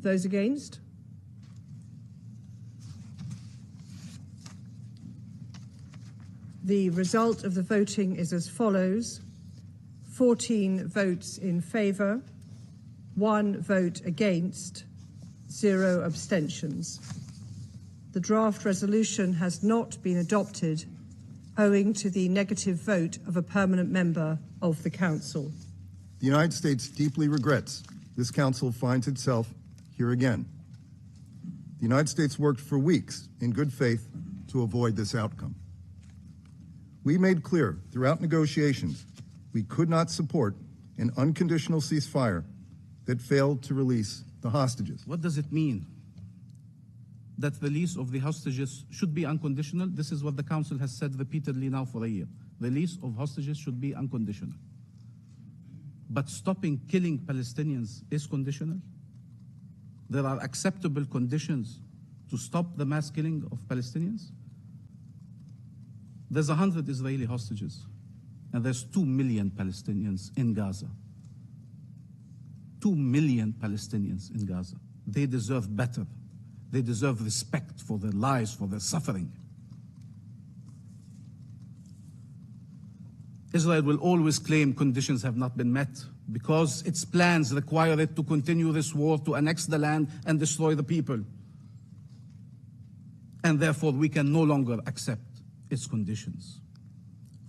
Those against? The result of the voting is as follows: 14 votes in favour, 1 vote against, 0 abstentions. The draft resolution has not been adopted owing to the negative vote of a permanent member of the Council. The United States deeply regrets this Council finds itself here again. The United States worked for weeks in good faith to avoid this outcome. We made clear throughout negotiations we could not support an unconditional ceasefire that failed to release the hostages. What does it mean that release of the hostages should be unconditional? This is what the Council has said repeatedly now for a year. Release of hostages should be unconditional. But stopping killing Palestinians is conditional? There are acceptable conditions to stop the mass killing of Palestinians? There's 100 Israeli hostages, and there's 2 million Palestinians in Gaza. 2 million Palestinians in Gaza. They deserve better. They deserve respect for their lives, for their suffering. Israel will always claim conditions have not been met because its plans require it to continue this war, to annex the land and destroy the people. And therefore, we can no longer accept its conditions.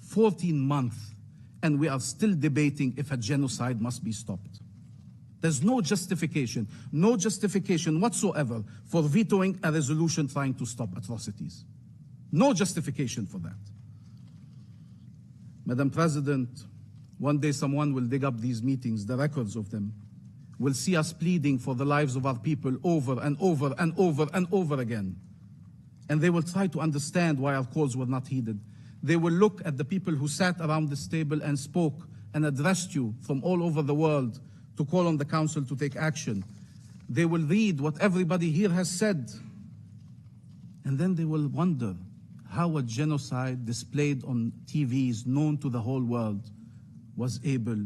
14 months, and we are still debating if a genocide must be stopped. There's no justification whatsoever for vetoing a resolution trying to stop atrocities. No justification for that. Madam President, one day someone will dig up these meetings, the records of them, will see us pleading for the lives of our people over and over and over and over again. And they will try to understand why our calls were not heeded. They will look at the people who sat around this table and spoke and addressed you from all over the world to call on the Council to take action. They will read what everybody here has said. And then they will wonder how a genocide displayed on TVs known to the whole world was able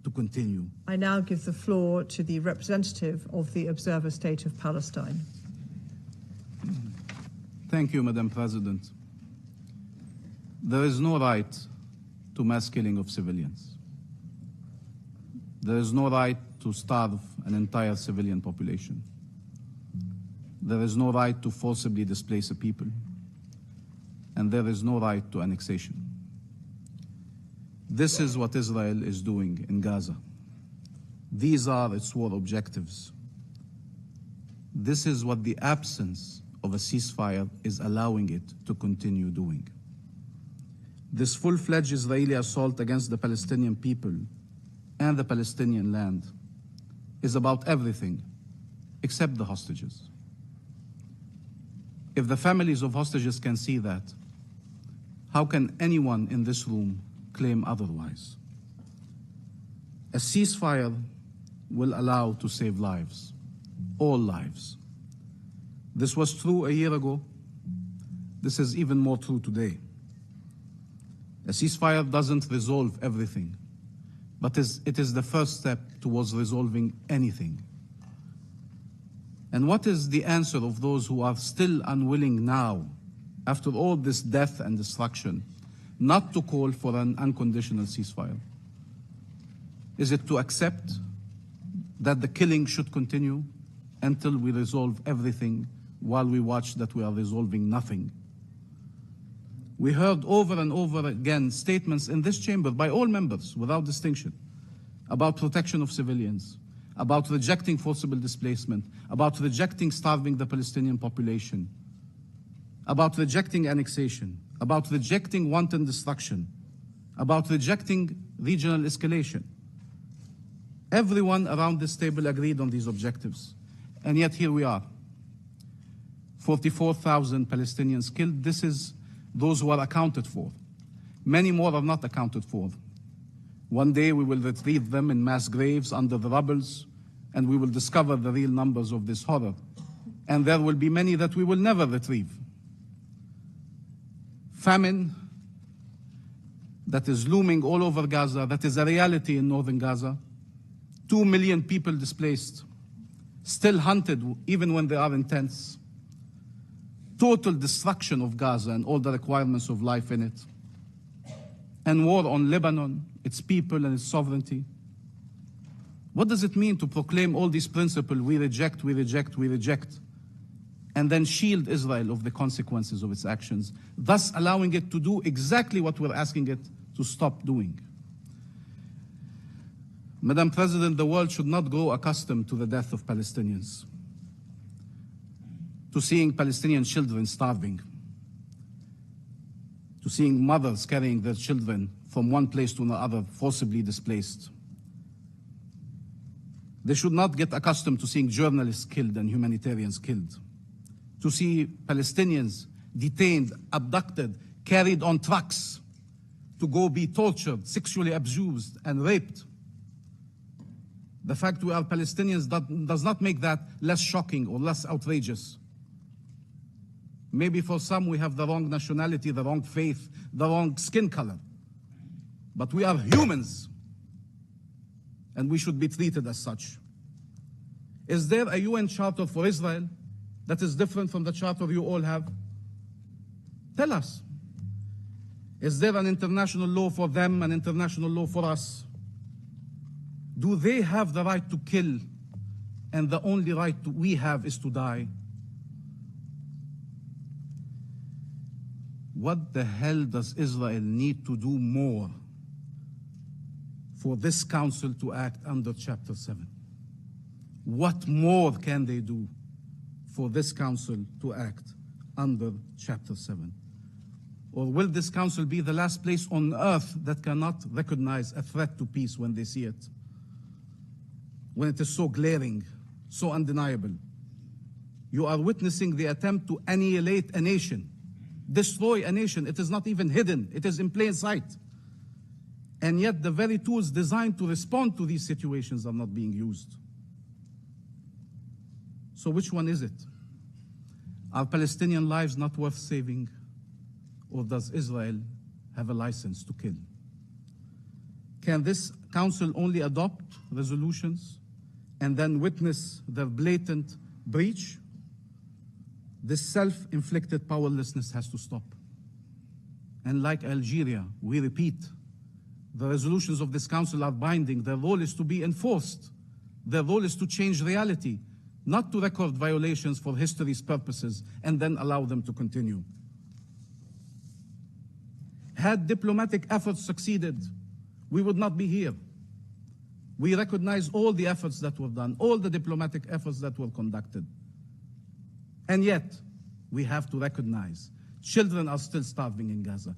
to continue. I now give the floor to the representative of the Observer State of Palestine. Thank you, Madam President. There is no right to mass killing of civilians. There is no right to starve an entire civilian population. There is no right to forcibly displace a people. And there is no right to annexation. This is what Israel is doing in Gaza. These are its war objectives. This is what the absence of a ceasefire is allowing it to continue doing. This full-fledged Israeli assault against the Palestinian people and the Palestinian land is about everything except the hostages. If the families of hostages can see that, how can anyone in this room claim otherwise? A ceasefire will allow to save lives, all lives. This was true a year ago. This is even more true today. A ceasefire doesn't resolve everything, but it is the first step towards resolving anything. And what is the answer of those who are still unwilling now, after all this death and destruction, not to call for an unconditional ceasefire? Is it to accept that the killing should continue until we resolve everything, while we watch that we are resolving nothing? We heard over and over again statements in this chamber by all members without distinction about protection of civilians, about rejecting forcible displacement, about rejecting starving the Palestinian population, about rejecting annexation, about rejecting wanton destruction, about rejecting regional escalation. Everyone around this table agreed on these objectives. And yet here we are. 44,000 Palestinians killed. This is those who are accounted for. Many more are not accounted for. One day we will retrieve them in mass graves under the rubbles, and we will discover the real numbers of this horror. And there will be many that we will never retrieve. Famine that is looming all over Gaza, that is a reality in northern Gaza. 2 million people displaced. still hunted even when they are in tents, total destruction of Gaza and all the requirements of life in it, and war on Lebanon, its people and its sovereignty. What does it mean to proclaim all these principles, we reject, we reject, we reject, and then shield Israel of the consequences of its actions, thus allowing it to do exactly what we're asking it to stop doing? Madam President, the world should not grow accustomed to the death of Palestinians, to seeing Palestinian children starving, to seeing mothers carrying their children from one place to another, forcibly displaced. They should not get accustomed to seeing journalists killed and humanitarians killed, to see Palestinians detained, abducted, carried on trucks to go be tortured, sexually abused, and raped. The fact we are Palestinians does not make that less shocking or less outrageous. Maybe for some we have the wrong nationality, the wrong faith, the wrong skin color. But we are humans, and we should be treated as such. Is there a UN charter for Israel that is different from the charter you all have? Tell us. Is there an international law for them, an international law for us? Do they have the right to kill, and the only right we have is to die? What the hell does Israel need to do more for this council to act under Chapter 7? What more can they do for this council to act under Chapter 7? Or will this council be the last place on earth that cannot recognize a threat to peace when they see it? When it is so glaring, so undeniable? You are witnessing the attempt to annihilate a nation, destroy a nation. It is not even hidden, it is in plain sight. And yet the very tools designed to respond to these situations are not being used. So which one is it? Are Palestinian lives not worth saving? Or does Israel have a license to kill? Can this council only adopt resolutions and then witness their blatant breach? This self-inflicted powerlessness has to stop. And like Algeria, we repeat, the resolutions of this council are binding. Their role is to be enforced. Their role is to change reality, not to record violations for history's purposes and then allow them to continue. Had diplomatic efforts succeeded, we would not be here. We recognize all the efforts that were done, all the diplomatic efforts that were conducted. And yet, we have to recognize children are still starving in Gaza.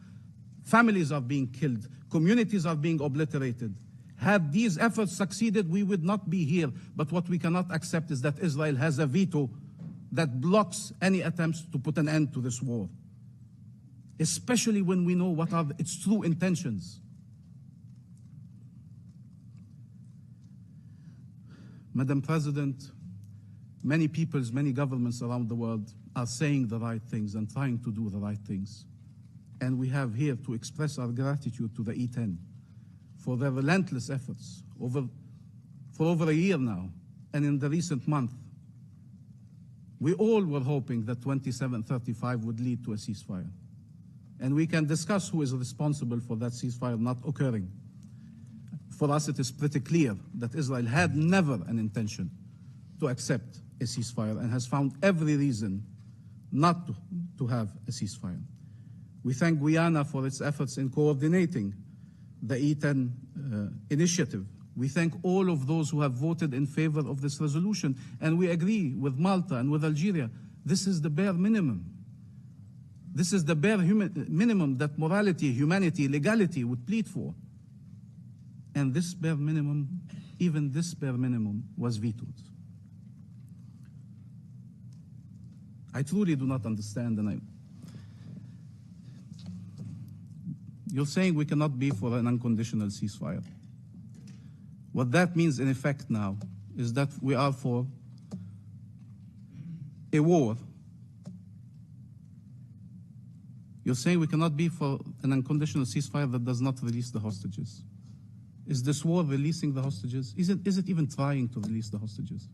Families are being killed. Communities are being obliterated. Had these efforts succeeded, we would not be here. But what we cannot accept is that Israel has a veto that blocks any attempts to put an end to this war, especially when we know what are its true intentions. Madam President, many peoples, many governments around the world are saying the right things and trying to do the right things. And we have here to express our gratitude to the E10 for their relentless efforts for over a year now, and in the recent month. We all were hoping that 2735 would lead to a ceasefire. And we can discuss who is responsible for that ceasefire not occurring. For us, it is pretty clear that Israel had never an intention to accept a ceasefire and has found every reason not to have a ceasefire. We thank Guyana for its efforts in coordinating the E10 initiative. We thank all of those who have voted in favor of this resolution, and we agree with Malta and with Algeria. This is the bare minimum. This is the bare minimum that morality, humanity, legality would plead for. And this bare minimum, even this bare minimum, was vetoed. I truly do not understand, and you're saying we cannot be for an unconditional ceasefire. What that means in effect now is that we are for a war. You're saying we cannot be for an unconditional ceasefire that does not release the hostages. Is this war releasing the hostages? Is it even trying to release the hostages?